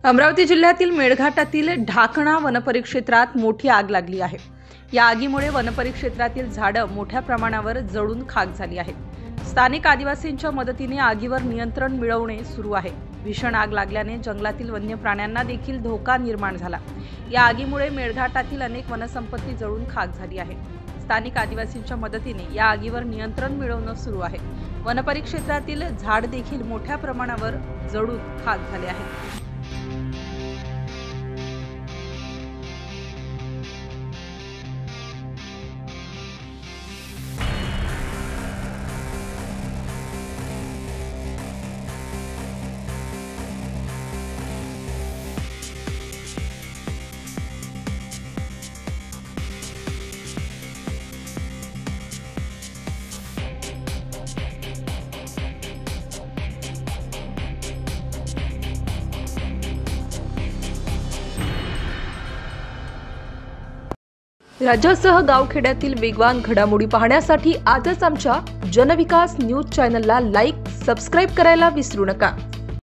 अमरावती जिल्ह्यातील मेळघाटातील ढाकणा वनपरिक्षेत्रात मोठी आग लागली आहे। या आगीमुळे वनपरिक्षेत्रातील झाडं मोठ्या प्रमाणावर जळून खाक झाली आहेत। स्थानिक आदिवासींच्या मदतीने आगीवर नियंत्रण मिळवणे सुरू आहे। भीषण आग लागल्याने जंगलातील वन्य प्राण्यांना देखील धोका निर्माण झाला। या आगीमुळे मेळघाटातील अनेक वनसंपत्ती जळून खाक झाली आहे। स्थानिक आदिवासींच्या मदतीने या आगीवर नियंत्रण मिळवणे सुरू आहे। वनपरिक्षेत्रातील झाड देखील मोठ्या प्रमाणावर जळून खाक झाले आहे। राज्यासह गावखेड्यातील वेगवान घडामोडी पाहण्यासाठी आजच आमच्या जनविकास न्यूज चॅनलला लाईक, सबस्क्राईब करायला विसरू नका।